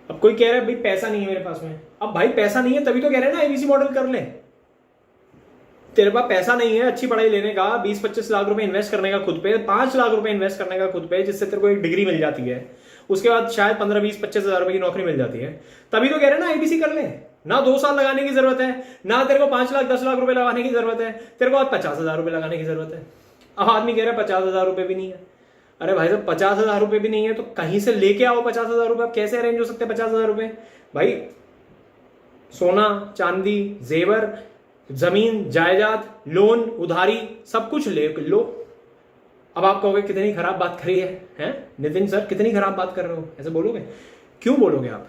अब कोई कह रहा है भाई पैसा नहीं है मेरे पास में, अब भाई पैसा नहीं है तभी तो कह रहे हैं ना एबीसी मॉडल कर ले। तेरे पास पैसा नहीं है अच्छी पढ़ाई लेने का, 20-25 लाख रुपए इन्वेस्ट करने का खुद पे, 5 लाख रुपए इन्वेस्ट करने का खुद पे, जिससे तेरे को एक डिग्री मिल जाती है, उसके बाद शायद 15-20-25 हजार रुपए की नौकरी मिल जाती है, तभी तो कह रहे हैं ना एबीसी कर ले। ना 2 साल लगाने की जरूरत है, ना तेरे को 5 लाख 10 लाख रुपए लगाने की जरूरत है, तेरे को आज 50,000 रुपए लगाने की जरूरत है। अब आदमी कह रहा है 50,000 रुपए भी नहीं है। अरे भाई साहब 50,000 रुपए भी नहीं है तो कहीं से लेके आओ 50,000 रुपए। अब कैसे अरेंज हो सकते हैं 50,000 रुपए? भाई सोना चांदी जेवर जमीन जायदाद लोन उधारी सब कुछ ले लो। अब आप कहोगे कितनी खराब बात करी है नितिन सर, कितनी खराब बात कर रहे हो, ऐसे बोलोगे? क्यों बोलोगे आप?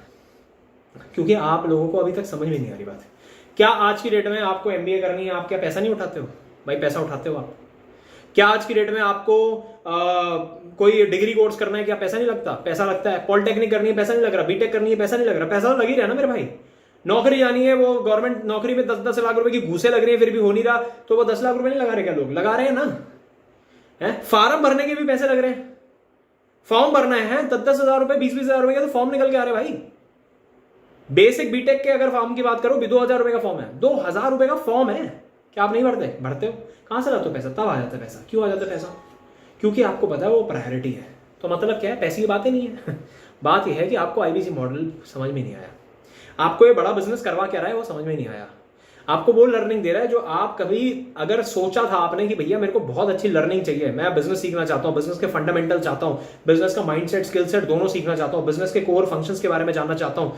क्योंकि आप लोगों को अभी तक समझ में नहीं आ रही बात। क्या आज की डेट में आपको एमबीए करनी है, आप क्या पैसा नहीं उठाते हो? भाई पैसा उठाते हो आप। क्या आज की डेट में आपको कोई डिग्री कोर्स करना है, क्या पैसा नहीं लगता? पैसा लगता है। पॉलिटेक्निक करनी है पैसा नहीं लग रहा, बीटेक करनी है पैसा नहीं लग रहा, पैसा तो लग ही रहा है ना मेरे भाई। नौकरी जानी है, वो गवर्नमेंट नौकरी में 10-10 लाख रुपए की घूसे लग रही है, फिर भी हो नहीं रहा, तो वो 10 लाख रुपए नहीं लगा रहे क्या? लोग लगा रहे हैं ना। है फार्म भरने के भी पैसे लग रहे हैं, फॉर्म भरना है 10-10 हजार रुपए 20-20 हजार रुपए का तो फॉर्म निकल के आ रहे भाई। बेसिक बीटेक के अगर फॉर्म की बात करो 2,000 रुपए का फॉर्म है, 2,000 रुपए का फॉर्म है। क्या आप नहीं भरते? भरते हो। कहां से लाते हो पैसा? तब आ जाता है पैसा। क्यों आ जाता है पैसा? क्योंकि आपको पता है वो प्रायोरिटी है। तो मतलब क्या है, पैसे की बात ही नहीं है बात यह है कि आपको आईबीसी मॉडल समझ में नहीं आया, आपको ये बड़ा बिजनेस करवा क्या रहा है वो समझ में नहीं आया, आपको वो लर्निंग दे रहा है जो आप कभी अगर सोचा था आपने कि भैया मेरे को बहुत अच्छी लर्निंग चाहिए, मैं बिजनेस सीखना चाहता हूं, बिजनेस के फंडामेंटल चाहता हूं, बिजनेस का माइंडसेट स्किल सेट दोनों सीखना चाहता हूं, बिजनेस के कोर फंक्शंस के बारे में जानना चाहता हूं।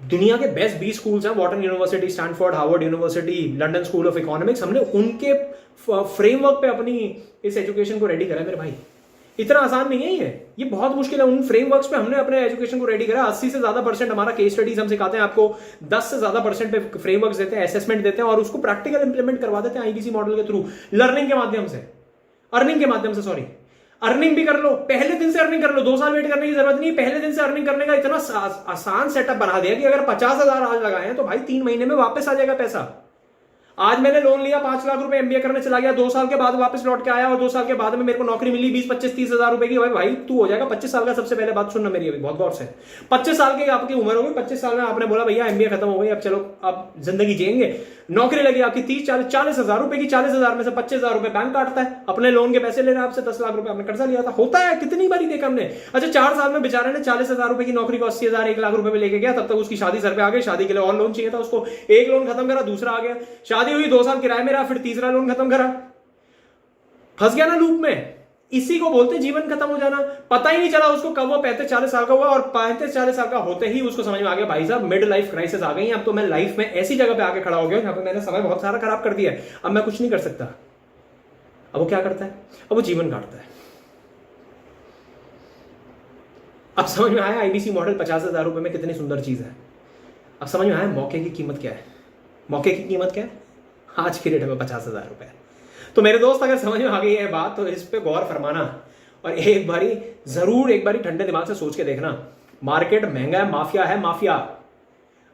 दुनिया के बेस्ट 20 स्कूल्स हैं, Wharton university, Stanford, Harvard university, London school of economics, हमने उनके फ्रेमवर्क पे अपनी इस एजुकेशन को रेडी करा है मेरे भाई। इतना आसान नहीं है ये बहुत मुश्किल है। उन फ्रेमवर्क्स पे हमने अपने एजुकेशन को रेडी करा। 80 से ज्यादा % हमारा केस स्टडीज हम सिखाते हैं आपको, 10 से ज्यादा % पे फ्रेमवर्क्स देते हैं, असेसमेंट देते हैं और उसको प्रैक्टिकल इंप्लीमेंट करवा देते हैं आईबीसी मॉडल के थ्रू, लर्निंग के माध्यम से, अर्निंग के माध्यम से। सॉरी, अर्निंग भी कर लो, पहले दिन से अर्निंग कर लो, 2 साल वेट करने की जरूरत नहीं, पहले दिन से अर्निंग करने का इतना आसान सेटअप बना दिया कि अगर 50,000 आज लगाए हैं तो भाई 3 महीने में वापस आ जाएगा पैसा। आज मैंने लोन लिया 5 लाख रुपए, एमबीए करने चला गया, 2 साल के बाद वापस लौट के आया और 2 साल के बाद में मेरे को नौकरी मिली 20-25-30 हजार रुपए की। भाई तू हो जाएगा 25 साल का। सबसे पहले बात सुनना मेरी अभी बहुत गौर से, 25 साल की आपकी उम्र होगी, 25 साल में आपने बोला भैया एमबीए खत्म हो गई, अब चलो अब जिंदगी जिएंगे, नौकरी लगी आपकी 30-40 हजार रुपए की, 40 हजार में से 25,000 रुपए बैंक काटता है, अपने लोन के पैसे ले रहे हैं आपसे, 10 लाख रुपए आपने कर्जा लिया था। होता है, कितनी बारी देखा हमने। अच्छा 4 साल में बेचारे ने 40,000 रुपए की नौकरी को 80,000 1 लाख रुपए में लेके गया, तब तक उसकी शादी सर पे आ गई, शादी के लिए और लोन चाहिए था उसको, एक लोन खत्म करा, दूसरा आ गया, शादी हुई 2 साल किराए मेरा, फिर तीसरा लोन खत्म करा, फंस गया ना लूप में। इसी को बोलते जीवन खत्म हो जाना। पता ही नहीं चला उसको कब वो 35-40 साल का हुआ और 35-40 साल का होते ही उसको समझ में आ गया भाई साहब मिड लाइफ क्राइसिस आ गई है, अब तो मैं लाइफ में ऐसी जगह पे आके खड़ा हो गया जहां पे मैंने समय बहुत सारा खराब कर दिया है, अब मैं कुछ नहीं कर सकता। अब वो क्या करता है? अब वो जीवन काटता है। अब समझ में आया आईबीसी मॉडल 50,000 रुपए में कितनी सुंदर चीज है। अब समझ में आया मौके की कीमत क्या है। मौके की कीमत क्या है आज की डेट में? 50,000 रुपए। तो मेरे दोस्त अगर समझ में आ गई है बात तो इस पे गौर फरमाना और एक बारी जरूर एक बारी ठंडे दिमाग से सोच के देखना। मार्केट महंगा है, माफिया है, माफिया।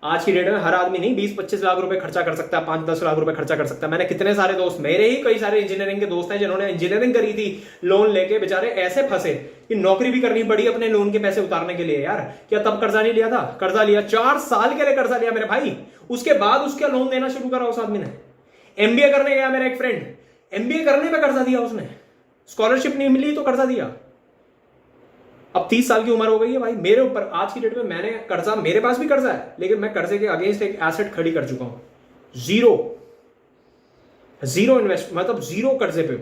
आज की डेट में हर आदमी नहीं 20-25 लाख रुपए खर्चा कर सकता है, 5-10 लाख रुपए खर्चा कर सकता है। मैंने कितने सारे दोस्त, मेरे ही कई सारे इंजीनियरिंग के दोस्त हैं जिन्होंने इंजीनियरिंग करी थी, लोन लेके बेचारे ऐसे फंसे कि नौकरी भी करनी पड़ी अपने लोन के पैसे उतारने के लिए। यार क्या तब कर्जा नहीं लिया था? कर्जा लिया, 4 साल के लिए कर्जा लिया मेरे भाई, उसके बाद उसका लोन देना शुरू करा उस आदमी ने। एमबीए करने गया मेरा एक फ्रेंड, एमबीए करने में कर्जा दिया उसने, स्कॉलरशिप नहीं मिली तो कर्जा दिया। अब 30 साल की उम्र हो गई है भाई मेरे ऊपर। आज की डेट में मैंने कर्जा, मेरे पास भी कर्जा है लेकिन मैं कर्जे के अगेंस्ट एक एसेट खड़ी कर चुका हूं। जीरो इन्वेस्ट, मतलब जीरो कर्जे पे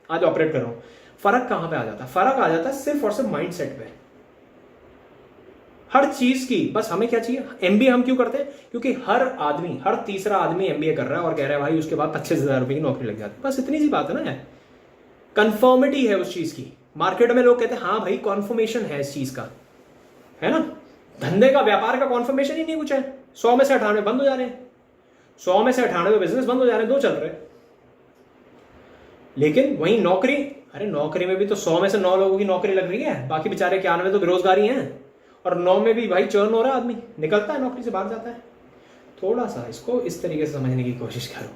आज ऑपरेट कर रहा हूं। फर्क कहां पे आ जाता है? फर्क आ जाता है सिर्फ और सिर्फ माइंडसेट पे। हर चीज की बस हमें क्या चाहिए? एमबीए हम क्यों करते हैं? क्योंकि हर आदमी, हर तीसरा आदमी एमबीए कर रहा है और कह रहा है भाई उसके बाद 25,000 रुपए की नौकरी लग जाती है। बस इतनी सी बात है ना यार, कंफर्मिटी है उस चीज की। मार्केट में लोग कहते हैं हाँ भाई कॉन्फर्मेशन है इस चीज का, है ना। धंधे का, व्यापार का कॉन्फर्मेशन ही नहीं कुछ है। 100 में से 98 बंद हो जा रहे हैं, 100 में से 98 बिजनेस बंद हो जा रहे हैं, 2 चल रहे हैं। लेकिन वहीं नौकरी, अरे नौकरी में भी तो 100 में से 9 लोगों की नौकरी लग रही है, बाकी बेचारे 91 तो बेरोजगारी हैं। और 9 में भी भाई चर्न हो रहा है, आदमी निकलता है नौकरी से बाहर जाता है। थोड़ा सा इसको इस तरीके से समझने की कोशिश करो।